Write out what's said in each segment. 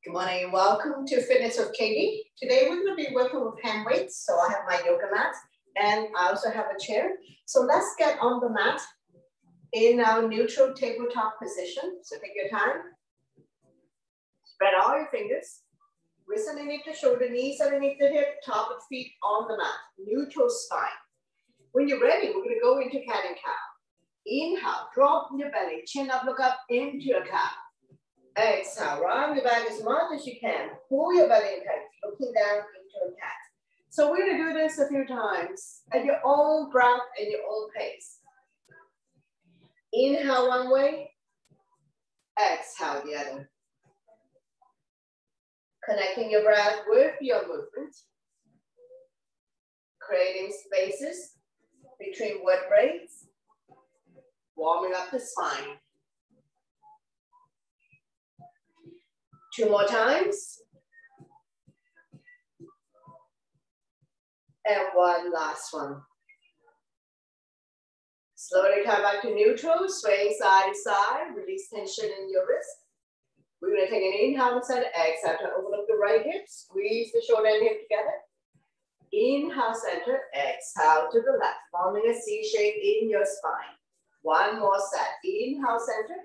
Good morning, welcome to Fitness with Katie. Today we're going to be working with hand weights. So I have my yoga mat and I also have a chair. So let's get on the mat in our neutral tabletop position. So take your time. Spread all your fingers. Wrists underneath the shoulder, knees underneath the hip, top of feet on the mat. Neutral spine. When you're ready, we're going to go into cat and cow. Inhale, drop your belly, chin up, look up into your cow. Exhale, round your back as much as you can. Pull your belly in tight, looking down into a cat. So we're going to do this a few times at your own breath and your own pace. Inhale one way, exhale the other. Connecting your breath with your movement. Creating spaces between vertebrae. Warming up the spine. 2 more times. And one last one. Slowly come back to neutral, swaying side to side, release tension in your wrist. We're going to take an inhale inside, exhale to open up the right hip, squeeze the shoulder and hip together. Inhale center, exhale to the left, forming a C shape in your spine. One more set. Inhale center,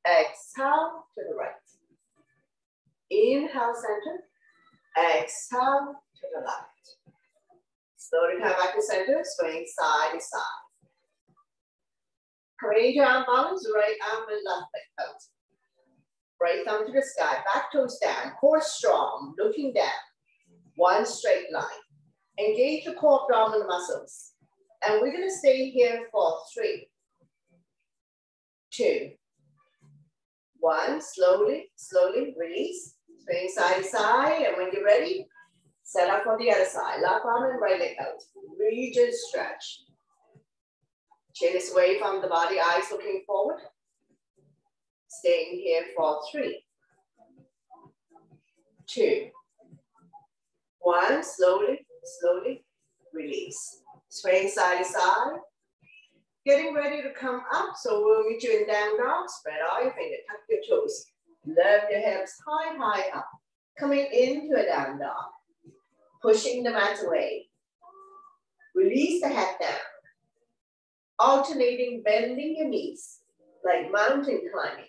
exhale to the right. Inhale center, exhale to the left. Slowly come back to center, swing side to side. Coming into arm balance, right arm and left leg out. Right thumb to the sky, back toes down, core strong, looking down. One straight line. Engage the core abdominal muscles. And we're going to stay here for 3, 2, 1. Slowly, slowly release. Swing side to side, and when you're ready, set up for the other side. Left arm and right leg out. Rigid stretch. Chin is away from the body, eyes looking forward. Staying here for 3, 2, 1. Slowly, slowly release. Swing side to side. Getting ready to come up, so we'll meet you in down dog. Spread all your fingers, tuck your toes. Lift your hips high, high up. Coming into a down dog. Pushing the mat away. Release the head down. Alternating, bending your knees like mountain climbing.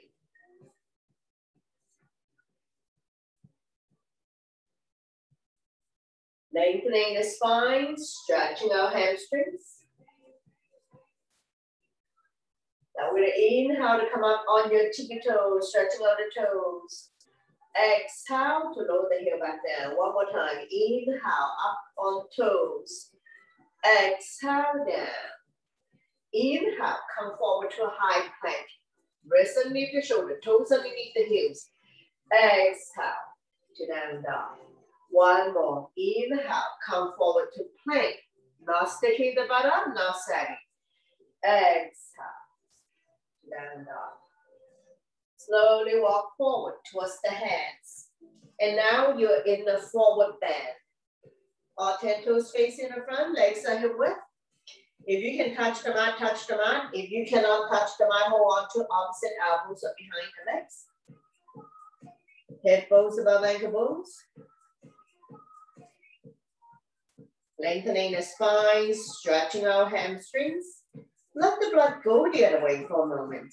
Lengthening the spine, stretching our hamstrings. Now we're going to inhale to come up on your tippy toes, stretching out the toes. Exhale to lower the heel back down. One more time. Inhale, up on toes. Exhale down. Inhale, come forward to a high plank. Wrists underneath the shoulder, toes underneath the heels. Exhale to down dog. One more. Inhale, come forward to plank. Not sticking the butt up, not sagging. Exhale. Down dog. Slowly walk forward towards the hands. And now you're in the forward bend. All 10 toes facing the front, legs are hip width. If you can touch the mat, touch the mat. If you cannot touch the mat, hold on to opposite elbows up behind the legs. Hip bones above ankle bones. Lengthening the spine, stretching our hamstrings. Let the blood go the other way for a moment.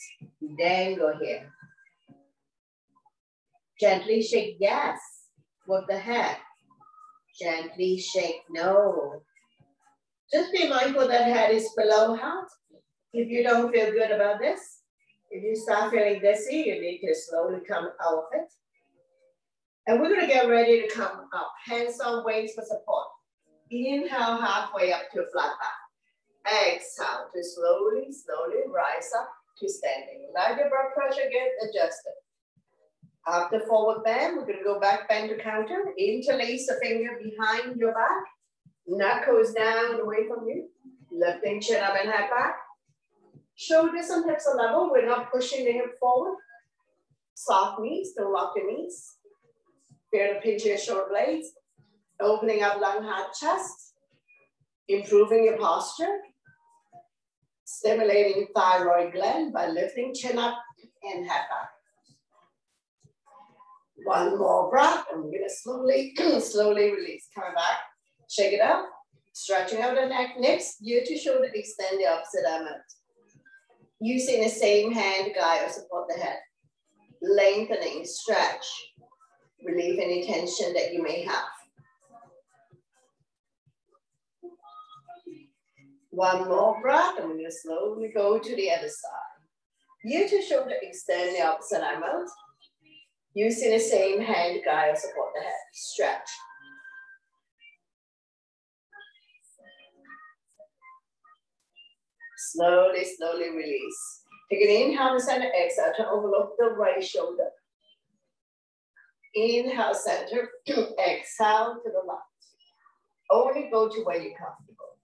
Then go here. Gently shake yes with the head. Gently shake no. Just be mindful that head is below heart. If you don't feel good about this, if you start feeling dizzy, you need to slowly come out of it. And we're going to get ready to come up. Hands on weights for support. Inhale halfway up to a flat back. Exhale to slowly, slowly rise up to standing. Let your blood pressure get adjusted. After forward bend, we're going to go back bend to counter. Interlace the finger behind your back. Knuckles down away from you. Lifting chin up and head back. Shoulders and hips are level. We're not pushing the hip forward. Soft knees, don't lock your knees. Feel the pinch your shoulder blades. Opening up lung, heart, chest. Improving your posture. Stimulating thyroid gland by lifting chin up and head back. One more breath, and we're gonna slowly, slowly release. Coming back, shake it up, stretching out the neck. Next, ear to shoulder, extend the opposite arm out. Using the same hand to guide or support the head. Lengthening, stretch, relieve any tension that you may have. One more breath, and we're gonna slowly go to the other side. Ear to shoulder, extend the opposite arm out. Using the same hand to guide or support the head. Stretch. Slowly, slowly release. Take an inhale to center, exhale to overlook the right shoulder. Inhale, center, exhale to the left. Only go to where you're comfortable.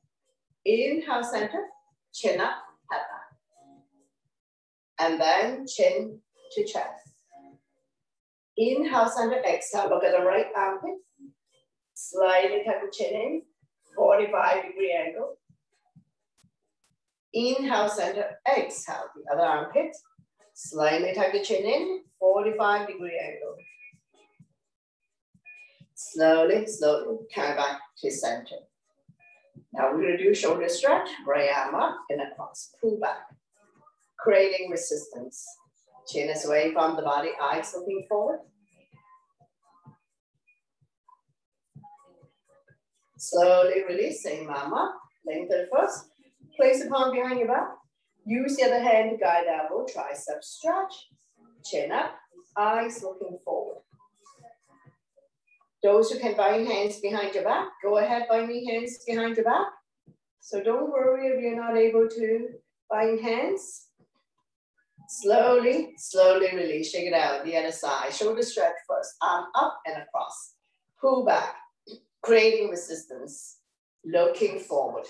Inhale, center, chin up, head back. And then chin to chest. Inhale, center, exhale, look at the right armpit. Slightly tuck the chin in, 45-degree angle. Inhale, center, exhale, the other armpit. Slightly tuck the chin in, 45-degree angle. Slowly, slowly, come back to center. Now we're gonna do shoulder stretch, right arm up and across, pull back. Creating resistance. Chin is away from the body, eyes looking forward. Slowly release, same arm up, lengthen first. Place the palm behind your back. Use the other hand to guide the elbow, tricep stretch. Chin up, eyes looking forward. Those who can bind hands behind your back, go ahead, binding hands behind your back. So don't worry if you're not able to bind hands. Slowly, slowly release, shake it out, the other side. Shoulder stretch first, arm up and across. Pull back, creating resistance, looking forward.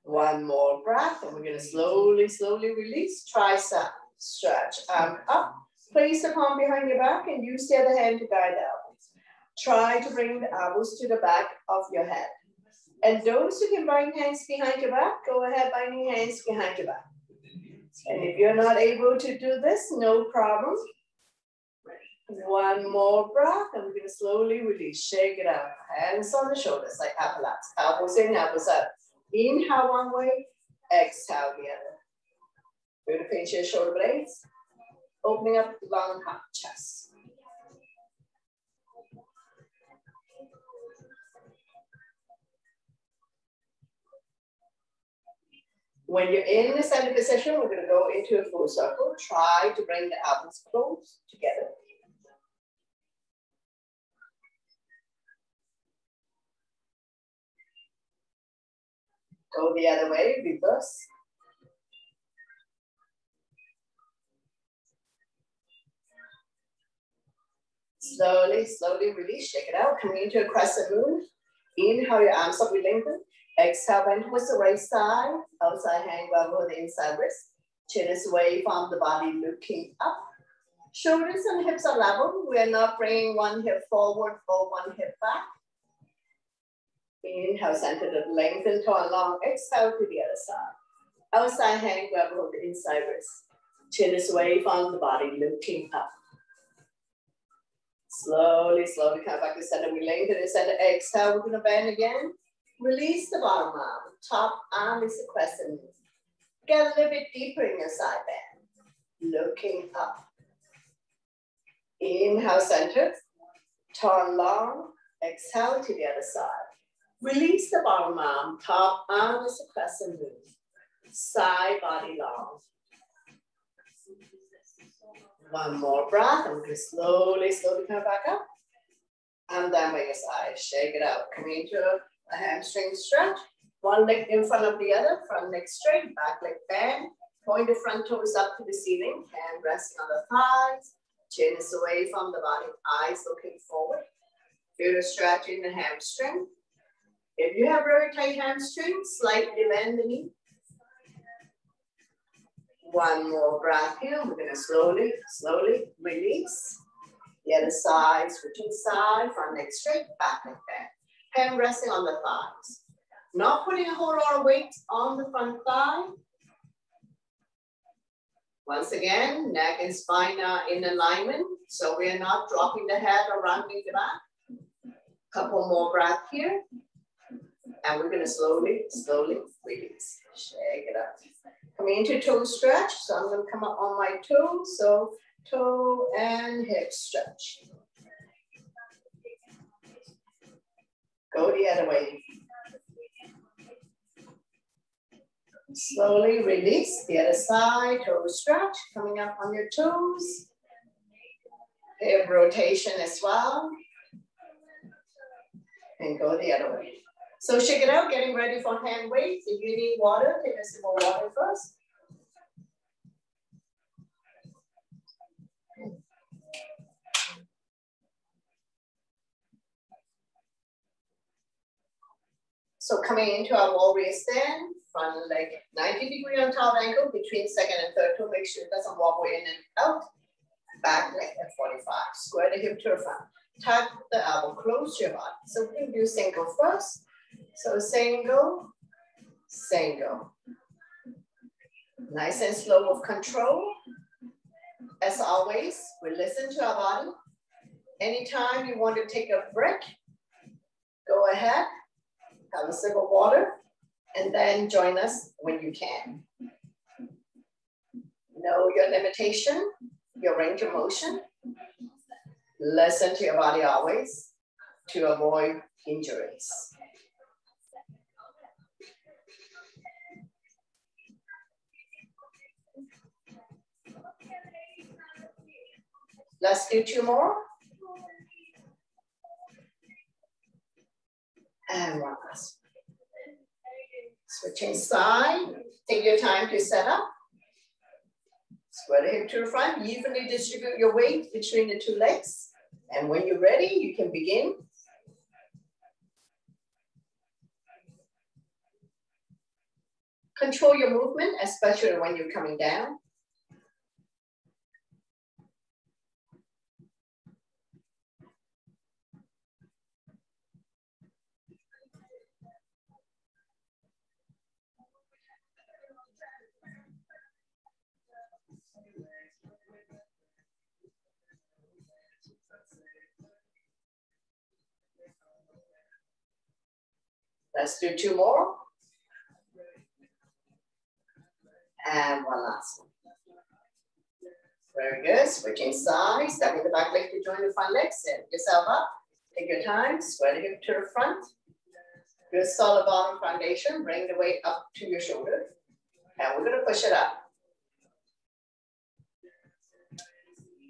One more breath, and we're gonna slowly, slowly release. Tricep stretch, arm up. Place the palm behind your back and use the other hand to guide the elbows. Try to bring the elbows to the back of your head. And those who can bind hands behind your back, go ahead, binding hands behind your back. And if you're not able to do this, no problem. One more breath, and we're gonna slowly release, shake it out. Hands on the shoulders like appalachians. Elbows in, elbows out. Inhale one way, exhale the other. We're gonna pinch your shoulder blades, opening up the long heart chest. When you're in the center position, we're gonna go into a full circle. Try to bring the elbows close together. Go the other way, reverse. Slowly, slowly release, shake it out. Coming into a crescent moon. Inhale, your arms up, we lengthen. Exhale, bend towards the right side. Outside hand grab over the inside wrist. Chin is away from the body, looking up. Shoulders and hips are level. We are not bringing one hip forward or one hip back. Inhale, center to lengthen, turn long. Exhale to the other side. Outside hand grab over the inside wrist. Chin is away from the body, looking up. Slowly, slowly come back to center. We lengthen the center. Exhale, we're gonna bend again. Release the bottom arm. Top arm is a crescent. Get a little bit deeper in your side bend. Looking up. Inhale, center. Turn long. Exhale to the other side. Release the bottom arm. Top arm is a crescent move. Side body long. One more breath. And we're going to slowly, slowly come back up. And then by your side. Shake it out. Coming into a hamstring stretch. One leg in front of the other. Front leg straight. Back leg bend. Point the front toes up to the ceiling. Hand resting on the thighs. Chin is away from the body. Eyes looking forward. Feel the stretch in the hamstring. If you have very tight hamstrings, slightly bend the knee. One more breath here. We're going to slowly, slowly release. The other side, switching side, front leg straight, back leg bend. Hand resting on the thighs. Not putting a whole lot of weight on the front thigh. Once again, neck and spine are in alignment, so we're not dropping the head or rounding the back. Couple more breaths here. And we're gonna slowly, slowly release. Shake it up. Coming into toe stretch, so I'm gonna come up on my toe, so toe and hip stretch. Go the other way. Slowly release the other side, toe stretch, coming up on your toes. Hip rotation as well. And go the other way. So shake it out, getting ready for hand weights. If you need water, take a sip of water first. So coming into our warrior stand, front leg 90-degree on top ankle, between second and third toe, make sure it doesn't wobble in and out. Back leg at 45, square the hip to the front. Tuck the elbow, close your body. So we can do single first. So single, single. Nice and slow with control. As always, we listen to our body. Anytime you want to take a break, go ahead, have a sip of water, and then join us when you can. Know your limitation, your range of motion. Listen to your body always to avoid injuries. Let's do 2 more. And one last. Switching side. Take your time to set up. Square the hip to the front. Evenly distribute your weight between the 2 legs. And when you're ready, you can begin. Control your movement, especially when you're coming down. Let's do 2 more. And one last one. Very good. Switching sides. Stepping the back leg to join the front leg. Set yourself up. Take your time. Square the hip to the front. Good solid bottom foundation. Bring the weight up to your shoulder. And we're going to push it up.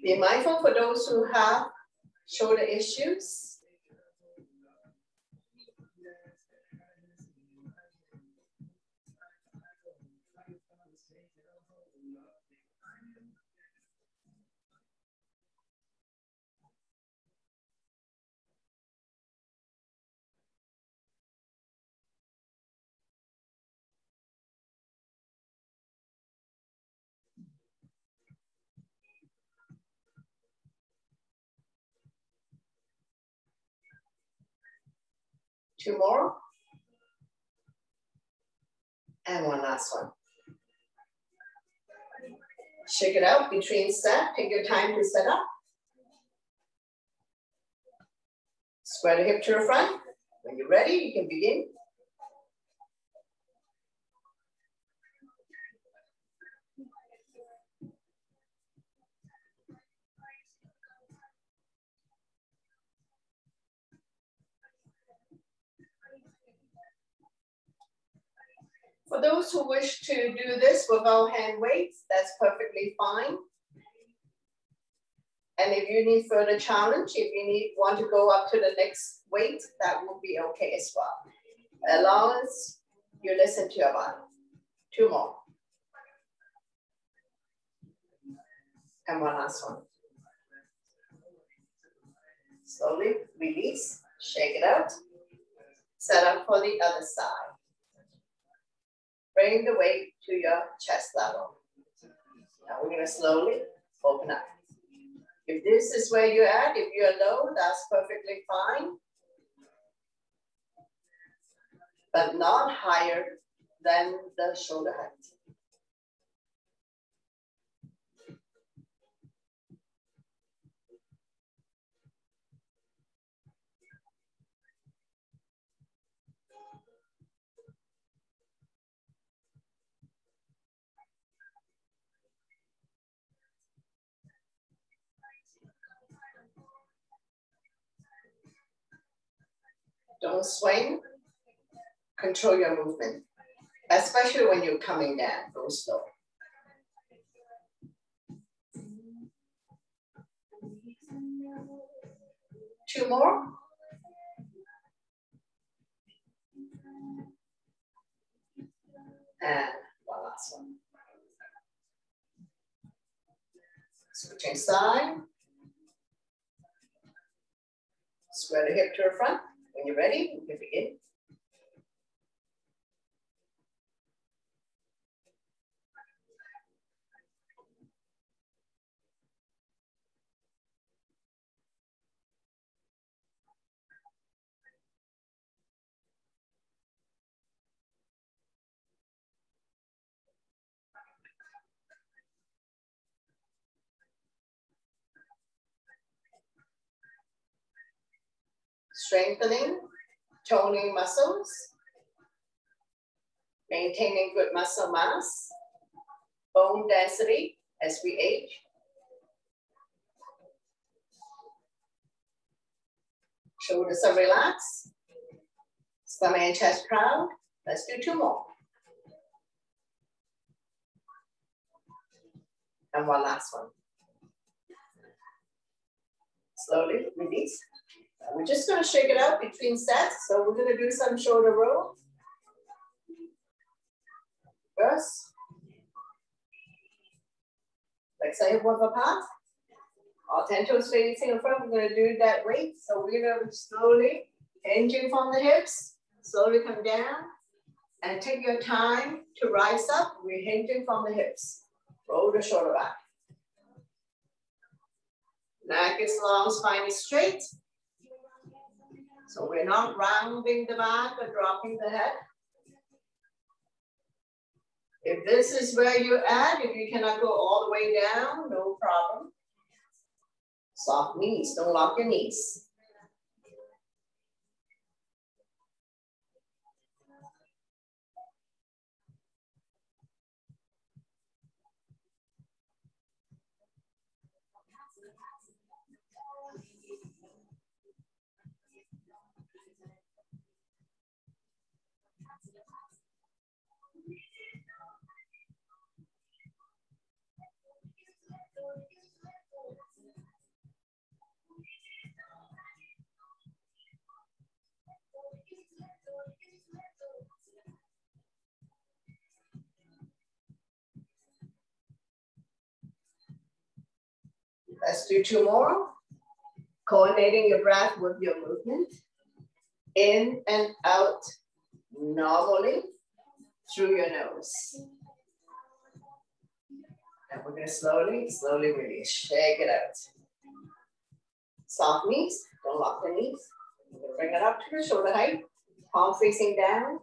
Be mindful for those who have shoulder issues. Two more. And one last one. Shake it out between set. Take your time to set up. Square the hip to the front. When you're ready, you can begin. For those who wish to do this without hand weights, that's perfectly fine. And if you need further challenge, if you want to go up to the next weight, that will be okay as well. As long as you listen to your body. Two more. And one last one. Slowly release, shake it out. Set up for the other side. Bring the weight to your chest level. Now we're going to slowly open up. If this is where you're at, if you're low, that's perfectly fine. But not higher than the shoulder height. Don't swing. Control your movement, especially when you're coming down. Go slow. Two more. And one last one. Switching side. Square the hip to the front. When you're ready, you can begin. Strengthening, toning muscles, maintaining good muscle mass, bone density as we age. Shoulders are relaxed, stomach and chest proud. Let's do two more. And one last one. Slowly release. We're just going to shake it out between sets. So we're going to do some shoulder roll. First. Legs are hip width apart. All 10 toes facing in front. We're going to do that weight. So we're going to slowly hinging from the hips. Slowly come down. And take your time to rise up. We're hinging from the hips. Roll the shoulder back. Neck is long, spine is straight. So we're not rounding the back or dropping the head. If this is where you're at, if you cannot go all the way down, no problem. Soft knees, don't lock your knees. Let's do two more. Coordinating your breath with your movement. In and out normally through your nose. And we're going to slowly release. Shake it out. Soft knees. Don't lock the knees. We're going to bring it up to the shoulder height. Palm facing down.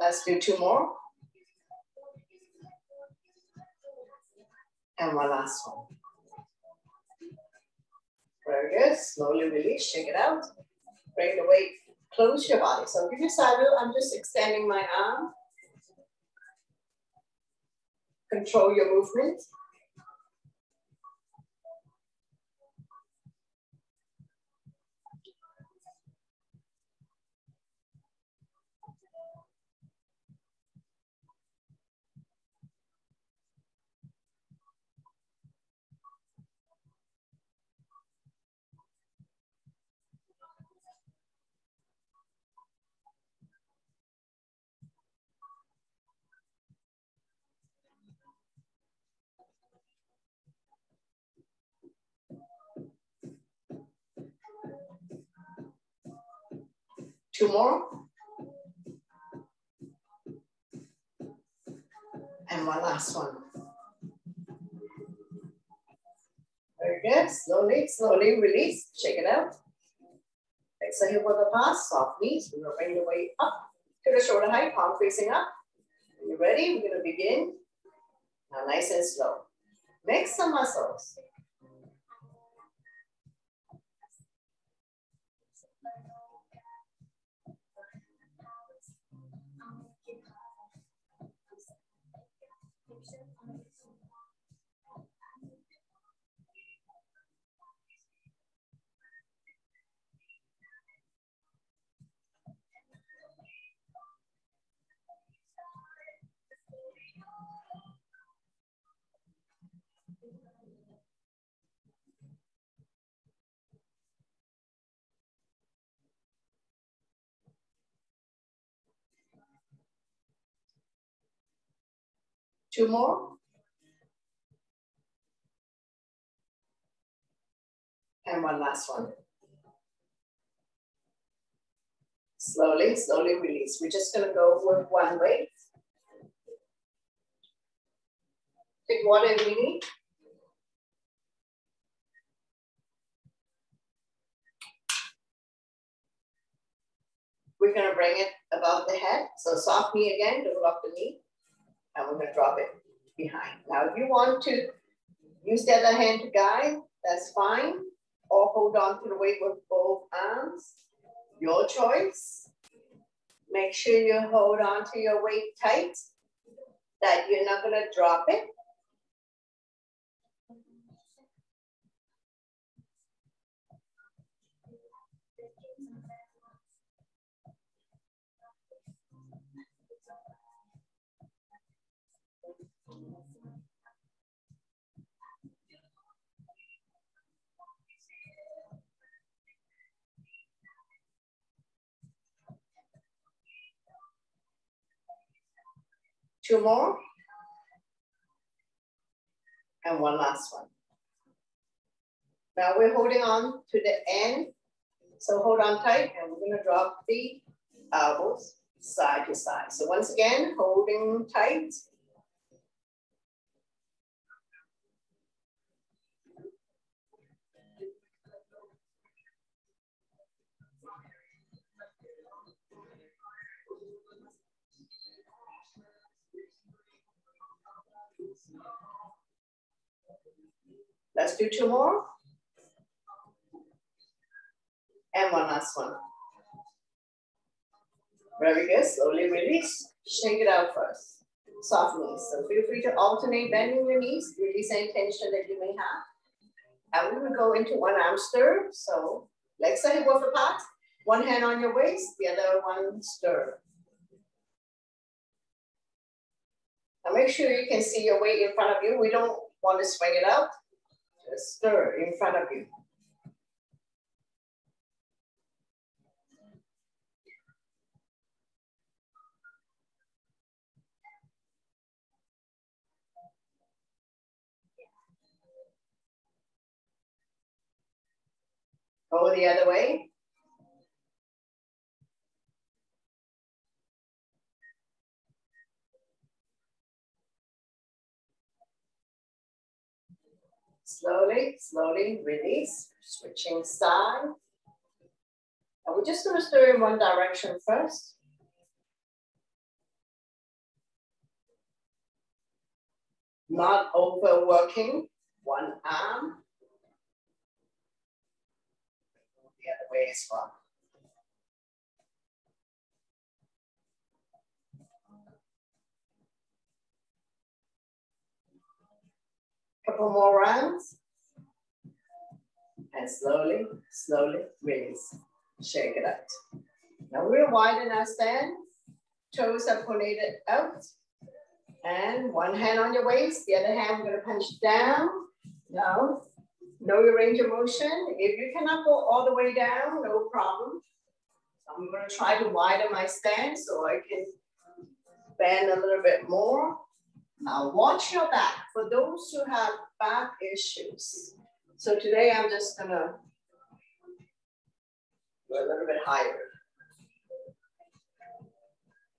Let's do two more. And one last one. Very good. Slowly release, shake it out. Bring the weight close to your body. So give your side wheel. I'm just extending my arm. Control your movement. Two more. And one last one. Very good. Slowly, slowly release. Shake it out. Exhale with a pass. Soft knees. We're going to bring the weight up to the shoulder height. Palm facing up. Are you ready? We're going to begin. Now, nice and slow. Mix some muscles. Two more. And one last one. Slowly, slowly release. We're just going to go with one weight. Take water if you need. We're going to bring it above the head. So soft knee again, don't lock the knee. And we're going to drop it behind. Now, if you want to use the other hand to guide, that's fine. Or hold on to the weight with both arms. Your choice. Make sure you hold on to your weight tight, that you're not going to drop it. Two more. And one last one. Now we're holding on to the end. So hold on tight and we're going to drop the elbows side to side. So once again, holding tight. Let's do two more. And one last one. Very good. Slowly release. Shake it out first. Soft knees. So feel free to alternate bending your knees. Release any tension that you may have. And we will go into one arm stir. So legs are hip width apart. One hand on your waist. The other one stir. Now make sure you can see your weight in front of you. We don't want to swing it out. Just stir in front of you. Go the other way. Slowly, slowly release, switching side. And we're just going to stir in one direction first. Not overworking one arm. The other way as well. Couple more rounds. And slowly, slowly release. Shake it out. Now we'll widen our stand. Toes are pointed out. And one hand on your waist. The other hand, we're going to punch down. Now, know your range of motion. If you cannot go all the way down, no problem. I'm going to try to widen my stand so I can bend a little bit more. Now watch your back for those who have back issues. So today I'm just gonna go a little bit higher.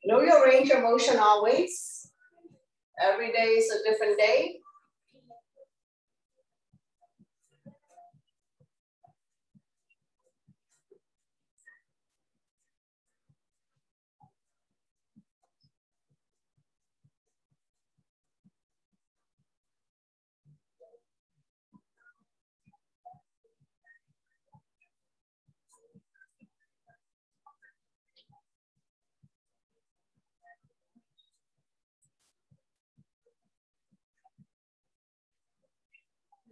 Know your range of motion always. Every day is a different day.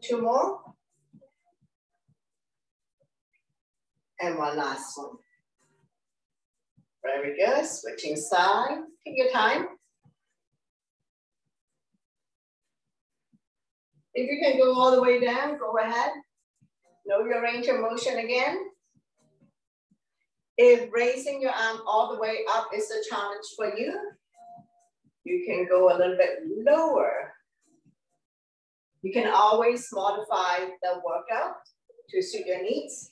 2 more. And one last one. Very good. Switching side. Take your time. If you can go all the way down, go ahead. Know your range of motion again. If raising your arm all the way up is a challenge for you, you can go a little bit lower. You can always modify the workout to suit your needs.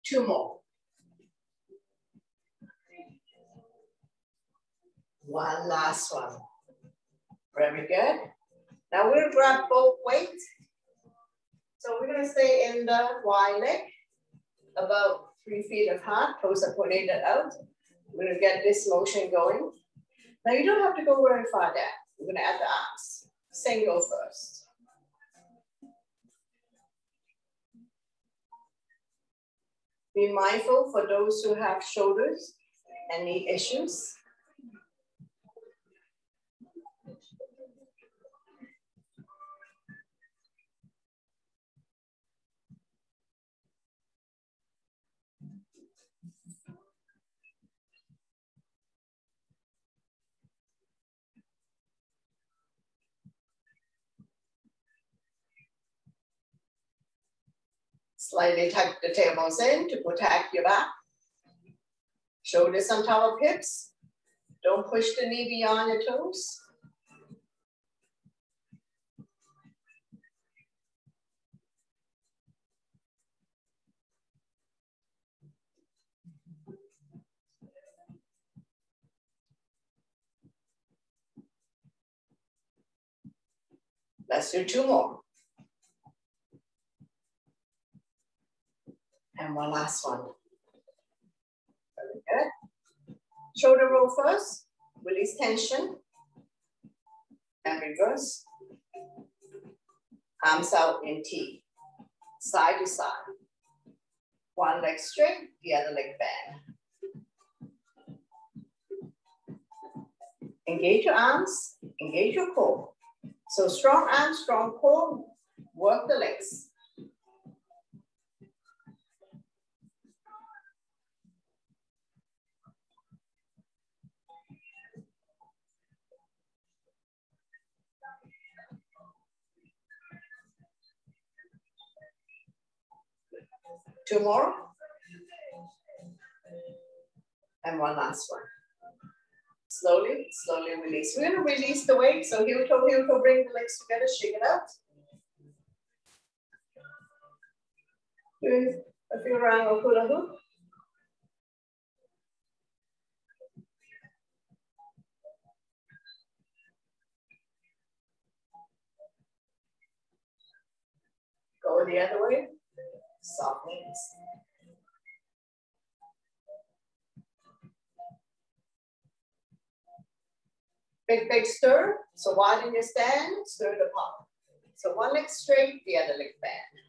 Two more. One last one. Very good. Now we'll grab both weights. So we're going to stay in the wide leg, about 3 feet apart, toes are pointed out. We're going to get this motion going. Now you don't have to go very far down. We're going to add the arms. Single first. Be mindful for those who have shoulders and knee issues. Slightly tuck the tailbones in to protect your back. Shoulders on top of hips. Don't push the knee beyond your toes. Let's do 2 more. And one last one. Very good. Shoulder roll first. Release tension. And reverse. Arms out in T. Side to side. One leg straight, the other leg bend. Engage your arms, engage your core. So strong arms, strong core, work the legs. Two more. And one last one. Slowly, slowly release. We're going to release the weight. So heel toe, bring the legs together, shake it out. Do a few round of hula hoop. Go the other way. Soft knees. Big stir. So widen your stand, stir the palm. So one leg straight, the other leg bend.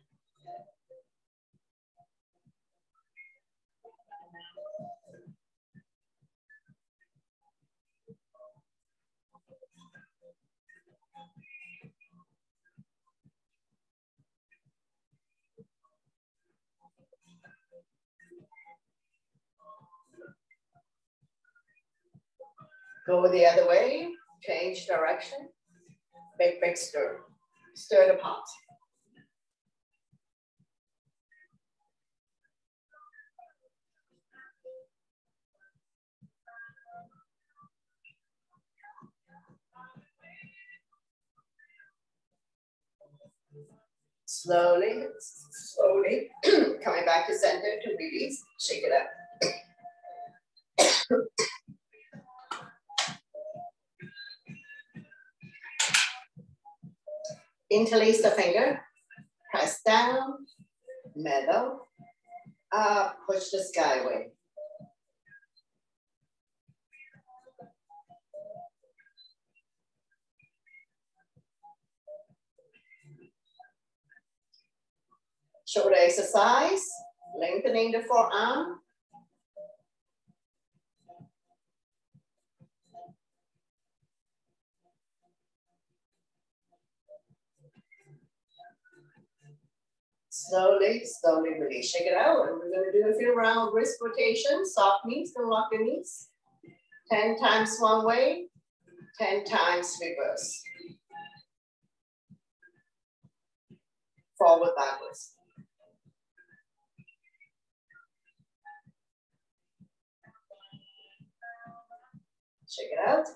Go the other way, change direction. Big stir. Stir the pot. Slowly, coming back to center to release, shake it up. Interlace the finger, press down, middle, up, push the sky away. Shoulder exercise, lengthening the forearm. Slowly, slowly release. Shake it out. And we're going to do a few round wrist rotations. Soft knees, don't lock your knees. 10 times one way, 10 times reverse. Forward, backwards. Check it out.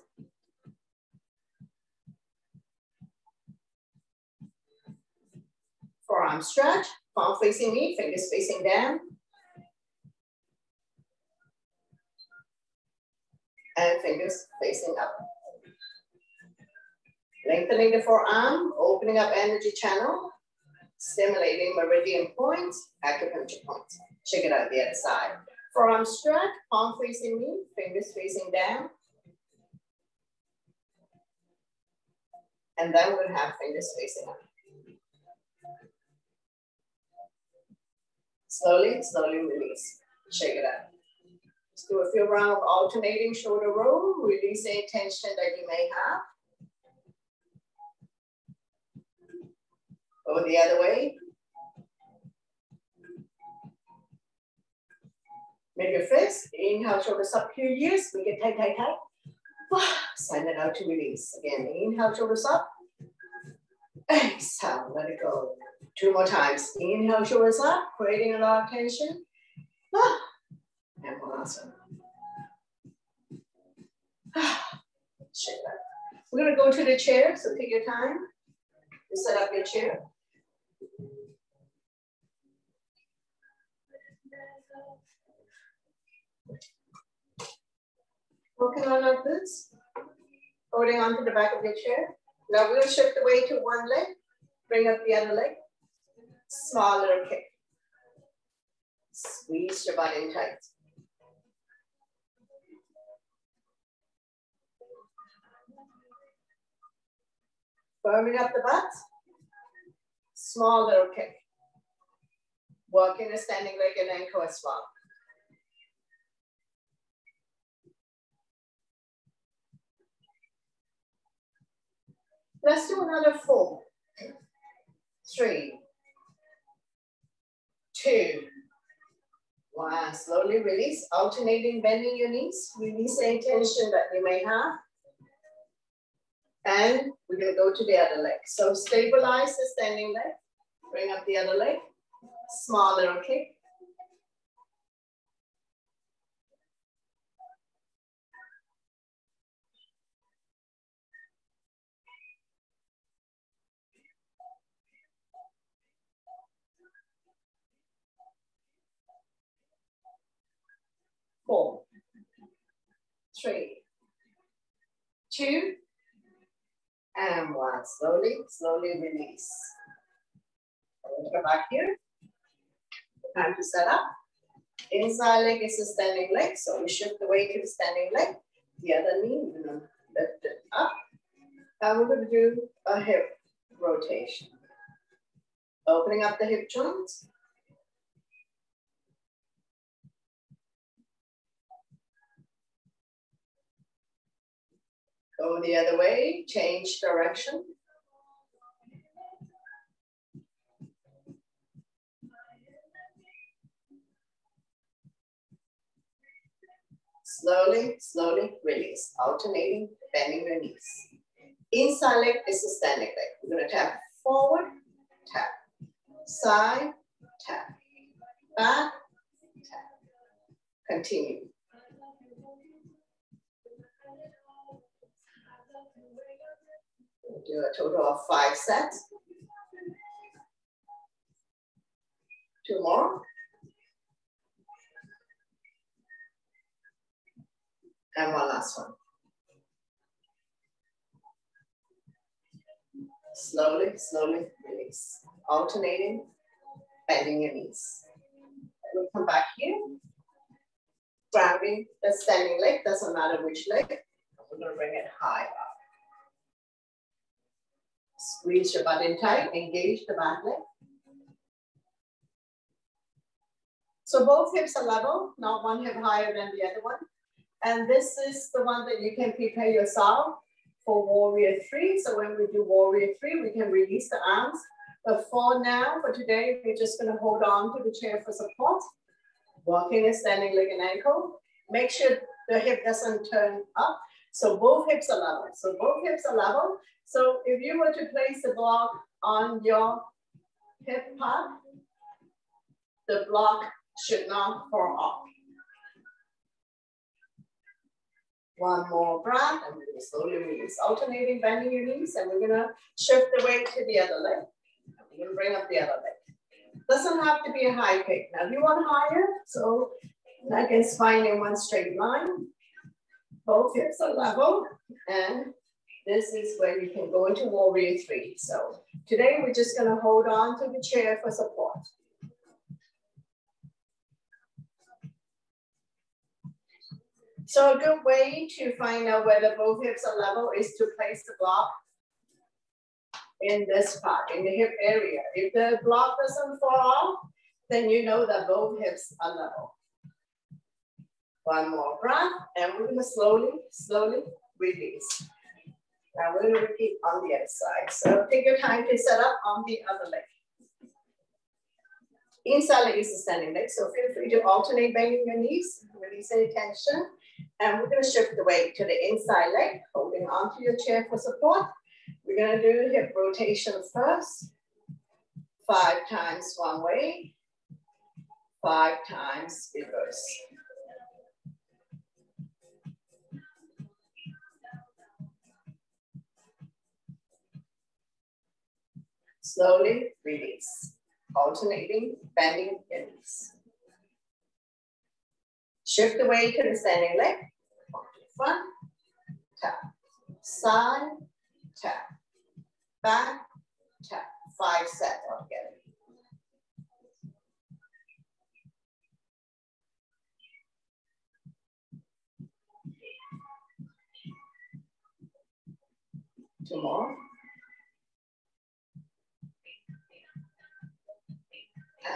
Forearm stretch, palm facing me, fingers facing down. And fingers facing up. Lengthening the forearm, opening up energy channel, stimulating meridian points, acupuncture points. Check it out the other side. Forearm stretch, palm facing me, fingers facing down. And then we'll have fingers facing up. Slowly, slowly release. Shake it out. Let's do a few rounds of alternating shoulder roll, release any tension that you may have. Go the other way. Make your fist. Inhale, shoulders up, here years. We get tight, tight, tight. Send it out to release. Again, inhale, shoulders up. Exhale, let it go. 2 more times. Inhale, shoulders up, creating a lot of tension. And one last one. Shake that. We're going to go to the chair, so take your time to set up your chair. Working on our glutes, holding on to the back of your chair. Now we'll shift the weight to one leg, bring up the other leg. Small little kick. Squeeze your butt in tight. Firming up the butt. Small little kick. Working a standing leg and ankle as well. Let's do another 4, 3, 2, 1. Slowly release, alternating, bending your knees. Release any tension that you may have. And we're going to go to the other leg. So stabilize the standing leg. Bring up the other leg. Small little kick. Four, 3, 2, and 1. Slowly, slowly release. Come back here. Time to set up. Inside leg is the standing leg, so we shift the weight to the standing leg. The other knee, we're going to lift it up. And we're going to do a hip rotation. Opening up the hip joints. Go the other way, change direction. Slowly, slowly release, alternating, bending your knees. Inside leg is the standing leg. We're going to tap forward, tap, side, tap, back, tap. Continue. We'll do a total of 5 sets. 2 more. And one last one. Slowly, slowly release. Alternating, bending your knees. We'll come back here. Grounding the standing leg, doesn't matter which leg. We're going to bring it high up. Squeeze your butt in tight, engage the back leg. So both hips are level, not one hip higher than the other one. And this is the one that you can prepare yourself for Warrior 3. So when we do Warrior 3, we can release the arms. But for now, for today, we're just gonna hold on to the chair for support. Walking and standing leg and ankle. Make sure the hip doesn't turn up. So both hips are level. So both hips are level. So if you were to place the block on your hip pad, the block should not fall off. One more breath, and we're gonna slowly release. Alternating, bending your knees, and we're gonna shift the weight to the other leg. We're gonna bring up the other leg. Doesn't have to be a high kick. Now, if you want higher, so neck and spine in one straight line. Both hips are level, and this is where you can go into Warrior 3. So today, we're just gonna hold on to the chair for support. So a good way to find out whether both hips are level is to place the block in this part, in the hip area. If the block doesn't fall off, then you know that both hips are level. One more breath, and we're gonna slowly, slowly release. Now we're gonna repeat on the other side. So take your time to set up on the other leg. Inside leg is the standing leg, so feel free to alternate bending your knees, release any tension. And we're gonna shift the weight to the inside leg, holding onto your chair for support. We're gonna do hip rotation first. 5 times one way, 5 times reverse. Slowly release, alternating, bending your knees. Shift the weight to the standing leg, front, tap, side, tap, back, tap. 5 sets altogether. Two more.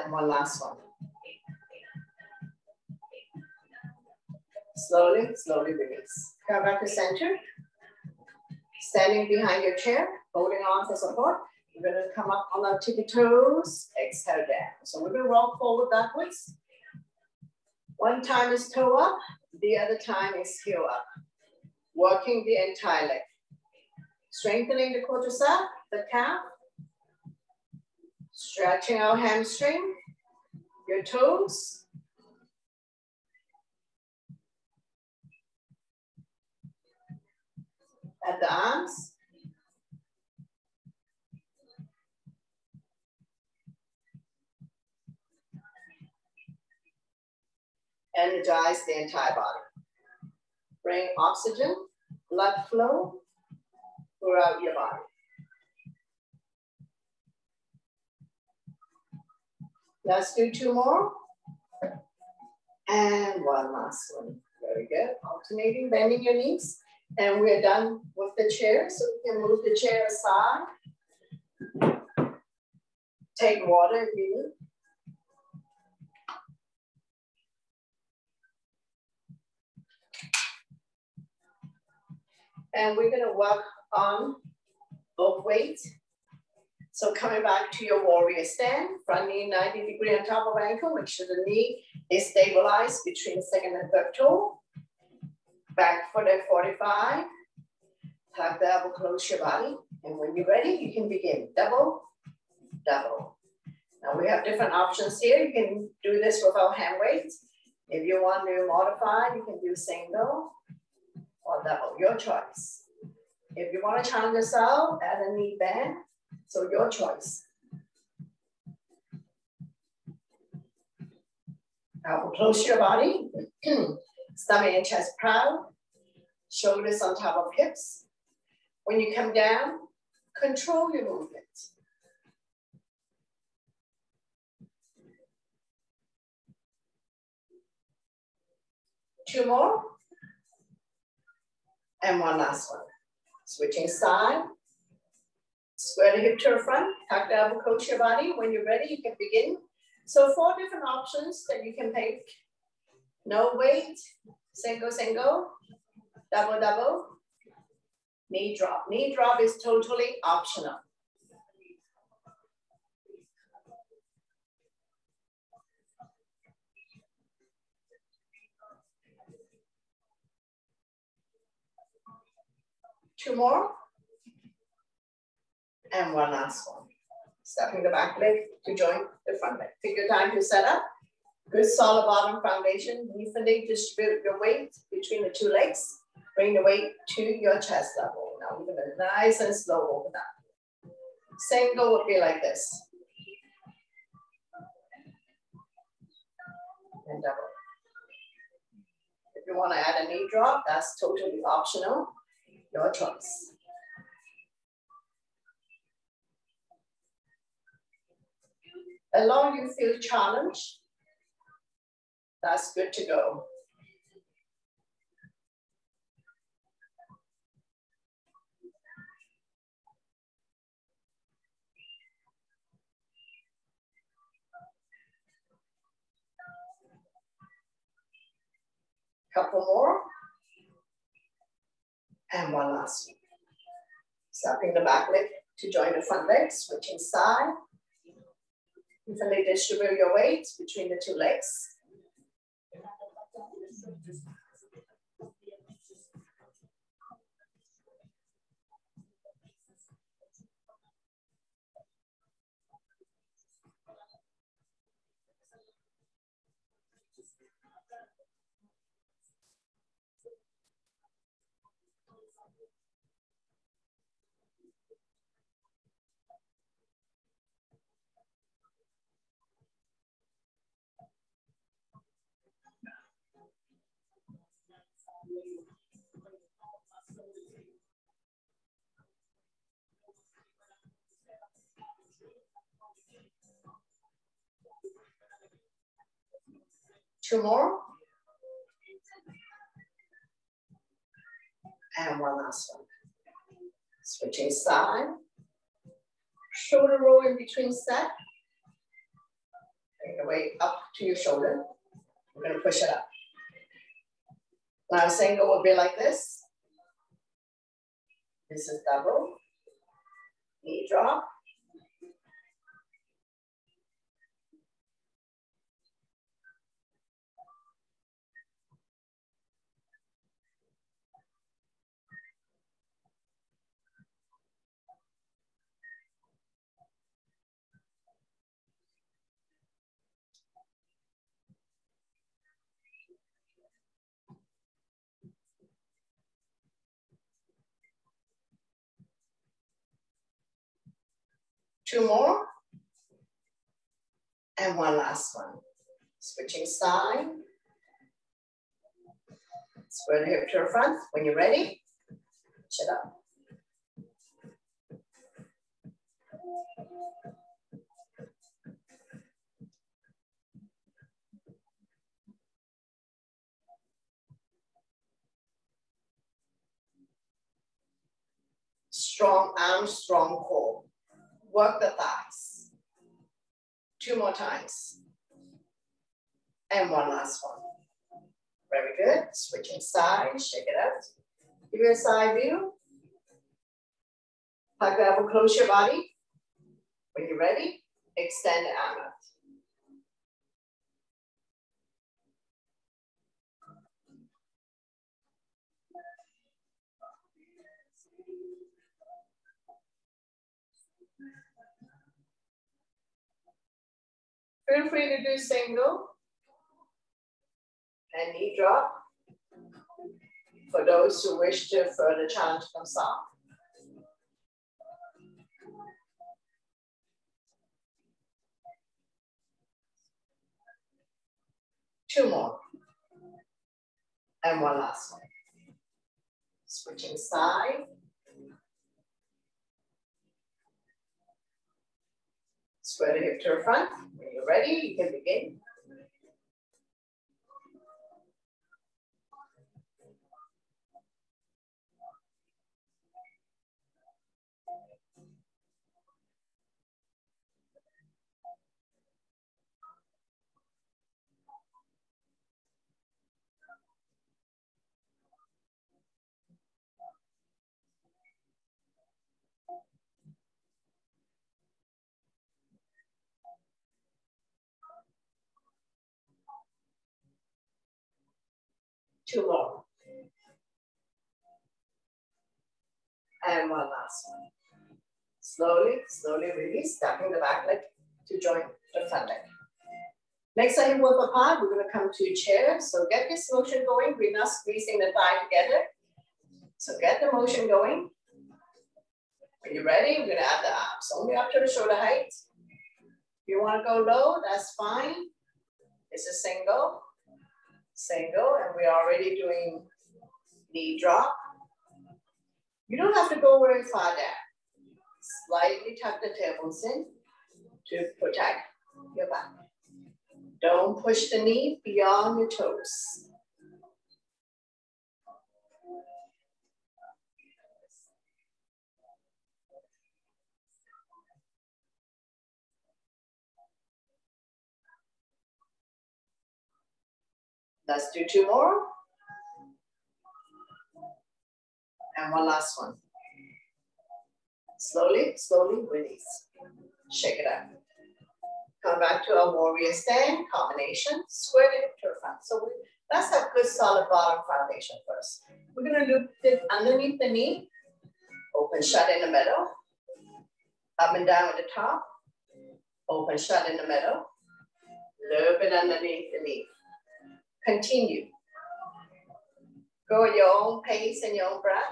And one last one. Slowly, slowly release. Come back to center. Standing behind your chair, holding on for support. We're gonna come up on our tippy toes, exhale down. So we're gonna rock forward backwards. One time is toe up, the other time is heel up. Working the entire leg. Strengthening the quadricep, the calf. Stretching our hamstring, your toes. At the arms. Energize the entire body. Bring oxygen, blood flow throughout your body. Let's do 2 more. And one last one. Very good. Alternating, bending your knees. And we're done with the chair, so we can move the chair aside. Take water if you need. And we're gonna work on both weights. So coming back to your warrior stand, front knee 90 degrees on top of ankle, make sure the knee is stabilized between the second and third toe. Back foot at 45. Tuck the elbow, close your body. And when you're ready, you can begin double, double. Now we have different options here. You can do this without hand weights. If you want to modify, you can do single or double, your choice. If you want to challenge yourself, add a knee bend, so your choice. Now close your body, stomach and chest proud, shoulders on top of hips. When you come down, control your movement. Two more. And one last one. Switching side. Square the hip to the front. Tuck the elbow, coach your body. When you're ready, you can begin So 4 different options that you can pick. No weight, single, single, double, double, knee drop. Knee drop is totally optional. Two more. And one last one. Stepping the back leg to join the front leg. Take your time to set up. Good solid bottom foundation. Evenly distribute your weight between the 2 legs. Bring the weight to your chest level. Now we're gonna nice and slow open up. Single would be like this. And double. If you wanna add a knee drop, that's totally optional. Your choice. As long as you feel challenged, that's good to go. Couple more. And one last one. Stepping the back leg to join the front leg, switching side. Evenly distribute your weight between the 2 legs. Two more. And one last one. Switching side. Shoulder roll in between set. Bring the weight up to your shoulder. We're gonna push it up. Now single will be like this. This is double. Knee drop. Two more. And one last one. Switching side. Square the hip to the front. When you're ready, push it up. Strong arms, strong core. Work the thighs. 2 more times. And one last one. Very good. Switching side, shake it out. Give you a side view. Hug the elbow, close your body. When you're ready, extend the arm out. Feel free to do single and knee drop for those who wish to further challenge themselves. Two more. And one last one. Switching side. Square the hip to the front. When you're ready, you can begin. 2 more. And one last one. Slowly, slowly release, stepping the back leg to join the front leg. Next time work apart, we're going to come to chair. So get this motion going. We're not squeezing the thigh together. So get the motion going. When you're ready, we're going to add the arms only up to the shoulder height. If you want to go low, that's fine. It's a single, and we're already doing knee drop. You don't have to go very far down. Slightly tuck the tailbones in to protect your back. Don't push the knee beyond your toes. Let's do 2 more. And one last one. Slowly, slowly release. Shake it up. Come back to our warrior stand, combination, square the hip to the front. So let's have good solid bottom foundation first. We're gonna loop it underneath the knee, open shut in the middle, up and down at the top, open shut in the middle, loop it underneath the knee. Continue. Go at your own pace and your own breath.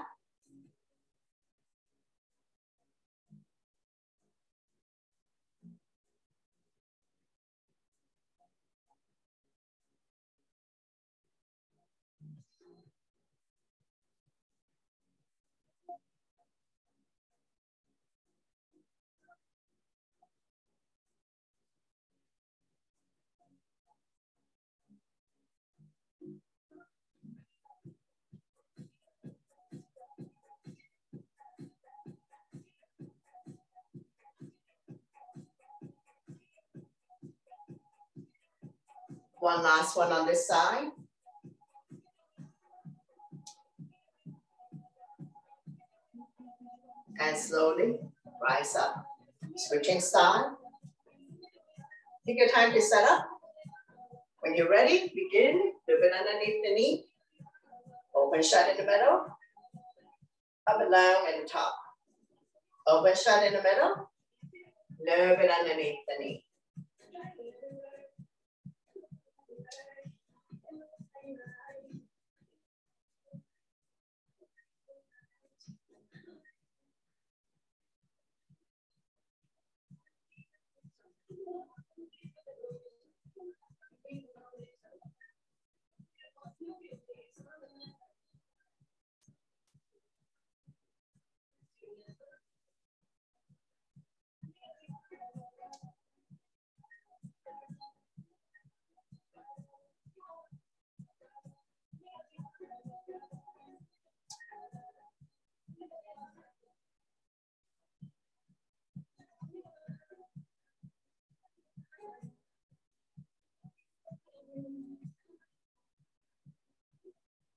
One last one on this side. And slowly rise up. Switching side. Take your time to set up. When you're ready, begin. Loop it underneath the knee. Open shut in the middle. Up and down at the top. Open shut in the middle. Loop it underneath the knee.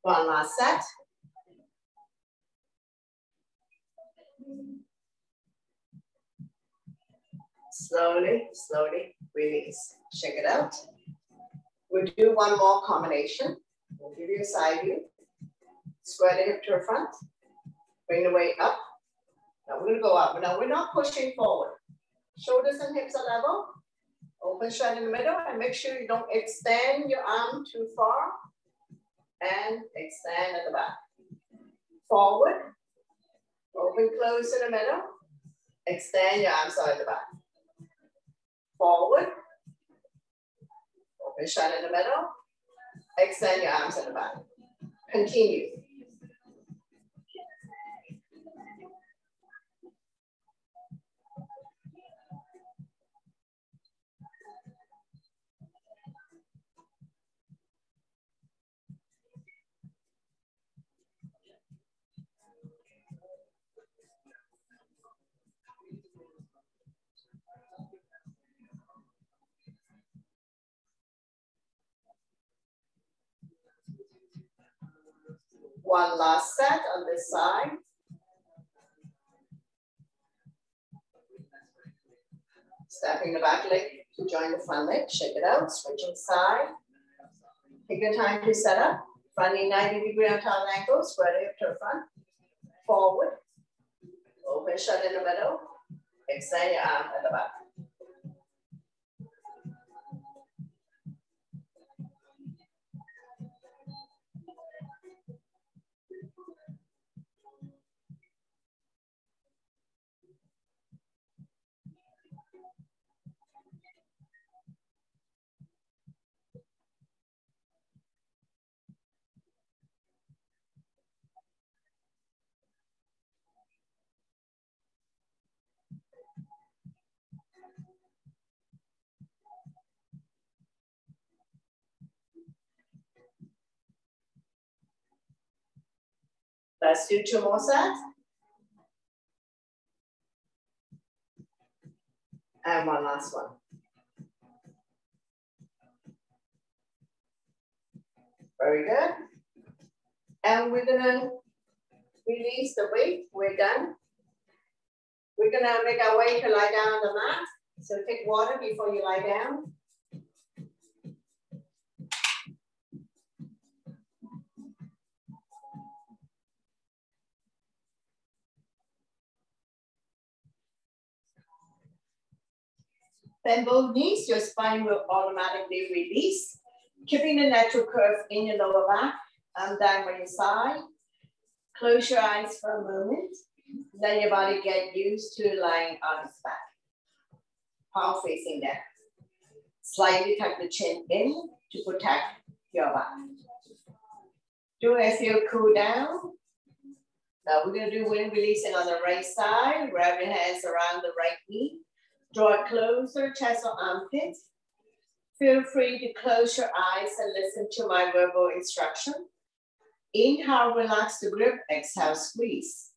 One last set. Slowly, slowly release. Check it out. We'll do one more combination. We'll give you a side view. Square the hip to the front. Bring the weight up. Now we're gonna go up. Now we're not pushing forward. Shoulders and hips are level. Open shut in the middle and make sure you don't extend your arm too far. And extend at the back. Forward. Open close in the middle. Extend your arms out at the back. Forward. Open shut in the middle. Extend your arms at the back. Continue. One last set on this side. Stepping the back leg to join the front leg. Shake it out. Switching side. Take your time to set up. Running 90-degree on top ankle, spread hip to the front, forward, open, shut in the middle, extend your arm at the back. Let's do 2 more sets. And one last one. Very good. And we're gonna release the weight. We're done. We're gonna make our way to lie down on the mat. So take water before you lie down. Bend both knees, your spine will automatically release, keeping the natural curve in your lower back. Down by your side. Close your eyes for a moment. Let your body get used to lying on its back. Palm facing down. Slightly tuck the chin in to protect your back. Do as you cool down. Now we're going to do wind releasing on the right side. Wrap your hands around the right knee. Draw it closer, chest or armpit. Feel free to close your eyes and listen to my verbal instruction. Inhale, relax the grip. Exhale, squeeze.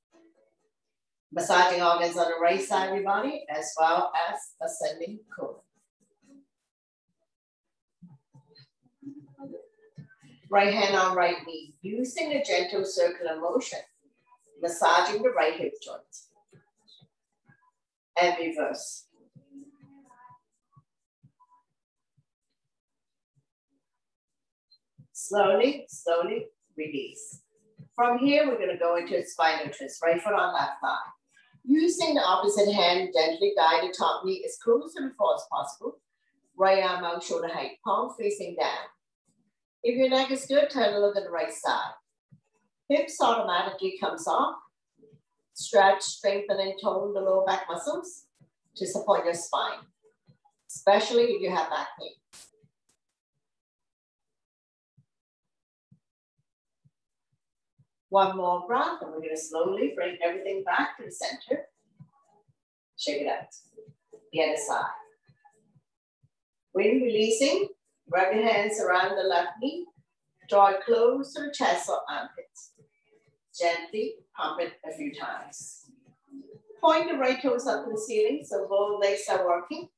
Massaging organs on the right side of your body as well as ascending cone. Right hand on right knee, using a gentle circular motion, massaging the right hip joint. And reverse. Slowly, slowly release. From here, we're going to go into a spinal twist, right foot on left thigh. Using the opposite hand, gently guide the top knee as close to the floor as possible. Right arm out, shoulder height, palm facing down. If your neck is good, turn a look at the right side. Hips automatically comes off. Stretch, strengthen, and tone the lower back muscles to support your spine, especially if you have back pain. One more breath, and we're going to slowly bring everything back to the center. Shake it out. The other side. When releasing, wrap your hands around the left knee. Draw it close to the chest or armpits. Gently pump it a few times. Point the right toes up to the ceiling so both legs are working.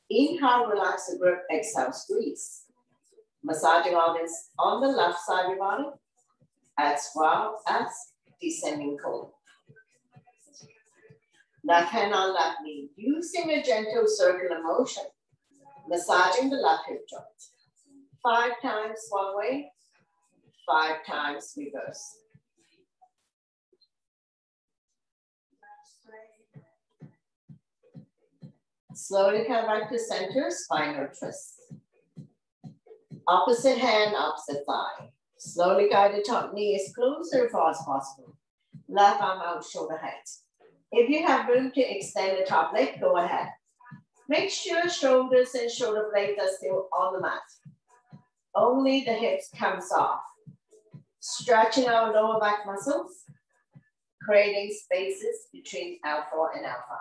Inhale, relax the grip. Exhale, squeeze. Massaging organs on the left side of your body, as well as descending cone. Left hand on left knee, using a gentle circular motion, massaging the left hip joint. 5 times one way, 5 times reverse. Slowly come back to center, spinal twist. Opposite hand, opposite thigh. Slowly guide the top knee as close to the floor as possible. Left arm out, shoulder height. If you have room to extend the top leg, go ahead. Make sure shoulders and shoulder blades are still on the mat. Only the hips comes off. Stretching our lower back muscles, creating spaces between L4 and L5.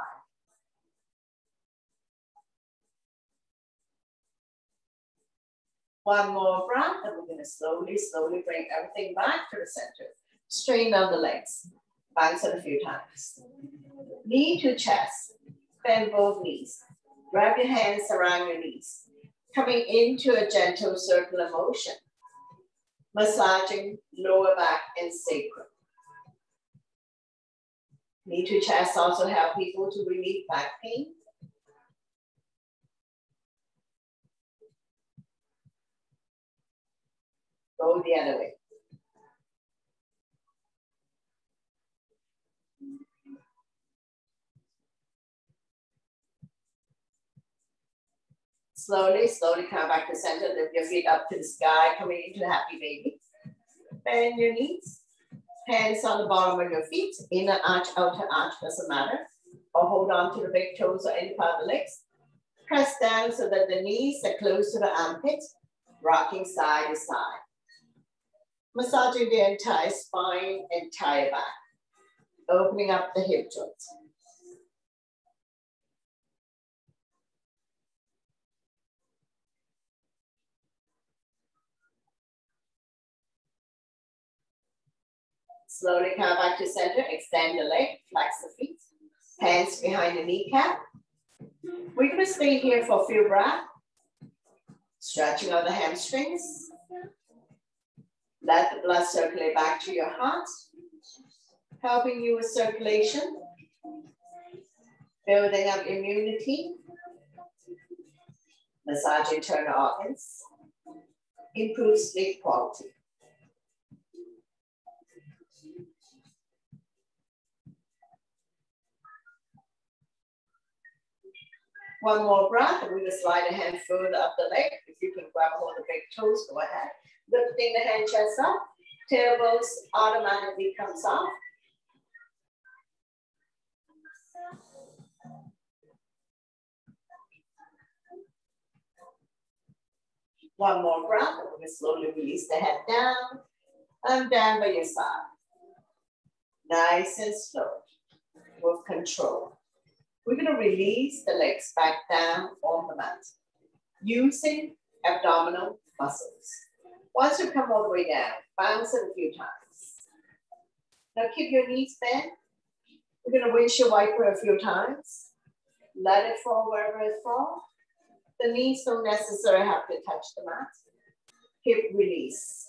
One more breath, and we're going to slowly, slowly bring everything back to the center. Straighten down the legs. Bounce it a few times. Knee to chest. Bend both knees. Wrap your hands around your knees. Coming into a gentle circular motion. Massaging lower back and sacrum. Knee to chest also help people to relieve back pain. Go the other way. Slowly, slowly come back to center. Lift your feet up to the sky, coming into happy baby. Bend your knees. Hands on the bottom of your feet. Inner arch, outer arch, doesn't matter. Or hold on to the big toes or any part of the legs. Press down so that the knees are close to the armpit. Rocking side to side. Massaging the entire spine, entire back. Opening up the hip joints. Slowly come back to center, extend the leg, flex the feet, hands behind the kneecap. We're gonna stay here for a few breaths, stretching out the hamstrings. Let the blood circulate back to your heart, helping you with circulation, building up immunity, massage internal organs, improve sleep quality. One more breath, and we're gonna slide a hand further up the leg. If you can grab hold of the big toes, go ahead. Lifting the hand chest up, tailbones automatically comes off. One more breath, and we're gonna slowly release the head down and down by your side. Nice and slow, with control. We're gonna release the legs back down on the mat, using abdominal muscles. Once you come all the way down, bounce it a few times. Now keep your knees bent. We're gonna windshield wiper a few times. Let it fall wherever it falls. The knees don't necessarily have to touch the mat. Hip release.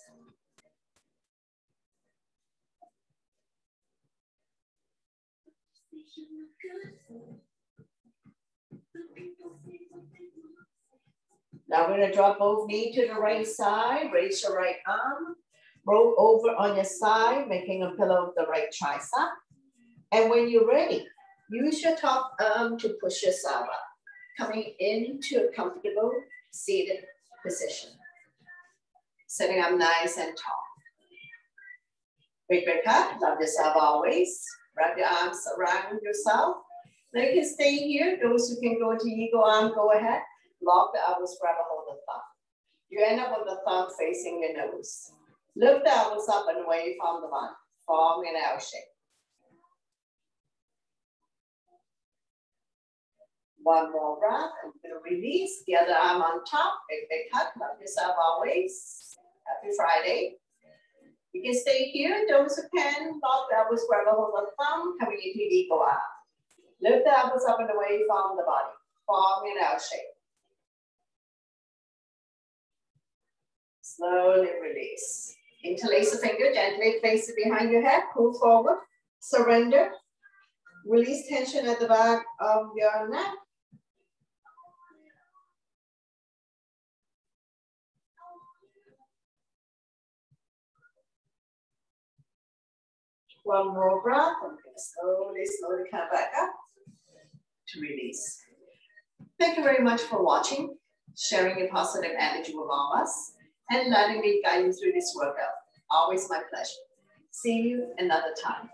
Now we're gonna drop both knees to the right side, raise your right arm, roll over on your side, making a pillow of the right tricep. And when you're ready, use your top arm to push yourself up, coming into a comfortable seated position. Sitting up nice and tall. Big cut, love yourself always. Wrap your arms around yourself. Now you can stay here. Those who can go to eagle arm, go ahead. Lock the elbows, grab a hold of the thumb. You end up with the thumb facing your nose. Lift the elbows up and away from the body, forming an L shape. One more breath, and we're gonna release the other arm on top. Big cut, love yourself always. Happy Friday. You can stay here. Those who can, lock the elbows, grab a hold of the thumb, coming into eagle arm. Lift the elbows up and away from the body, forming an L shape. Slowly release. Interlace the finger, gently place it behind your head, pull forward, surrender. Release tension at the back of your neck. One more breath, and slowly, slowly come back up to release. Thank you very much for watching, sharing your positive energy with all of us, and letting me guide you through this workout. Always my pleasure. See you another time.